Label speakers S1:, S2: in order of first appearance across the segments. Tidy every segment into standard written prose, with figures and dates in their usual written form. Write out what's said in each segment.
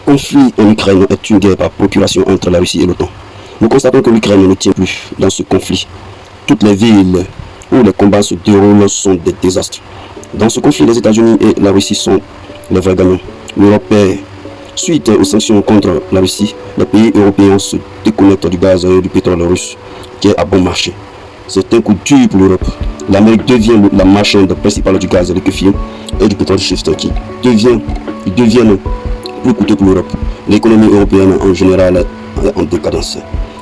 S1: conflit en Ukraine est une guerre par procuration entre la Russie et l'OTAN. Nous constatons que l'Ukraine ne tient plus dans ce conflit. Toutes les villes où les combats se déroulent sont des désastres. Dans ce conflit, les États-Unis et la Russie sont les vrais gagnants. L'Europe est, suite aux sanctions contre la Russie, les pays européens se déconnectent du gaz et du pétrole russe qui est à bon marché. C'est un coup dur pour l'Europe. L'Amérique devient la marchande principale du gaz liquéfié et du pétrole schiste qui deviennent plus coûteux pour l'Europe. L'économie européenne en général est en décadence.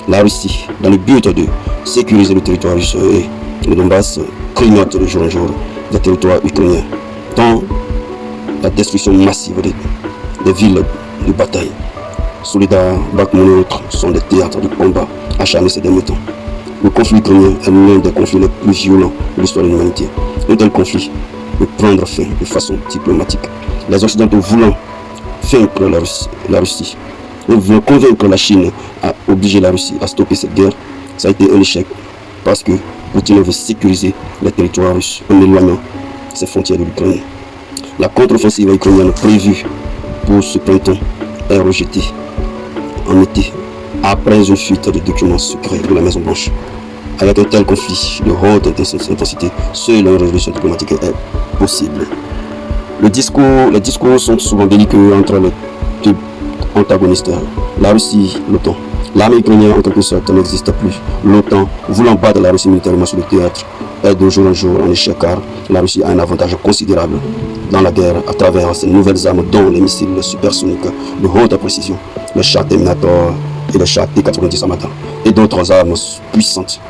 S1: La Russie, dans le but de sécuriser le territoire russe et le Donbass, grignote de jour en jour des territoires ukrainiens, tant la destruction massive des villes de bataille. Soledar, Bakhmut et autres sont des théâtres de combat acharnés ces derniers temps. Le conflit ukrainien est l'un des conflits les plus violents de l'histoire de l'humanité. Un tel conflit peut prendre fin de façon diplomatique. Les Occidentaux voulant vaincre la Russie, voulant convaincre la Chine à obliger la Russie à stopper cette guerre, ça a été un échec parce que Poutine veut sécuriser les territoires russes en éloignant ses frontières de l'Ukraine. La contre-offensive ukrainienne prévue pour ce printemps est rejetée en été après une fuite de documents secrets de la Maison Blanche. Avec un tel conflit de haute intensité, seule une résolution diplomatique est possible. Les discours sont souvent belliqueux entre les deux antagonistes, la Russie et l'OTAN. L'armée ukrainienne en quelque sorte n'existe plus. L'OTAN, voulant battre la Russie militairement sur le théâtre, est de jour en jour en échec car la Russie a un avantage considérable dans la guerre à travers ses nouvelles armes dont les missiles supersoniques de haute précision, les chars Terminator et les chars T-90 Armata et d'autres armes puissantes.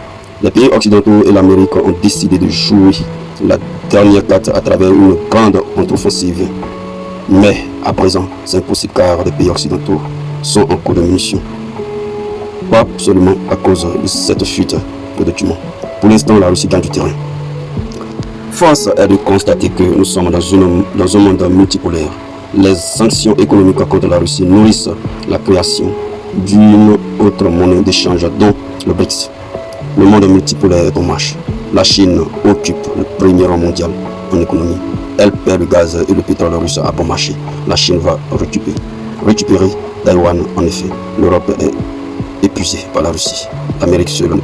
S1: Les pays occidentaux et l'Amérique ont décidé de jouer la dernière carte à travers une grande contre-offensive. Mais à présent, c'est impossible car les pays occidentaux sont en cours de munitions. Pas seulement à cause de cette fuite de documents. Pour l'instant, la Russie gagne du terrain. Force est de constater que nous sommes dans un monde multipolaire. Les sanctions économiques contre la Russie nourrissent la création d'une autre monnaie d'échange, dont le BRICS. Le monde multipolaire est en marche. La Chine occupe le premier rang mondial en économie. Elle perd le gaz et le pétrole russe à bon marché. La Chine va récupérer Taïwan en effet. L'Europe est épuisée par la Russie. L'Amérique seule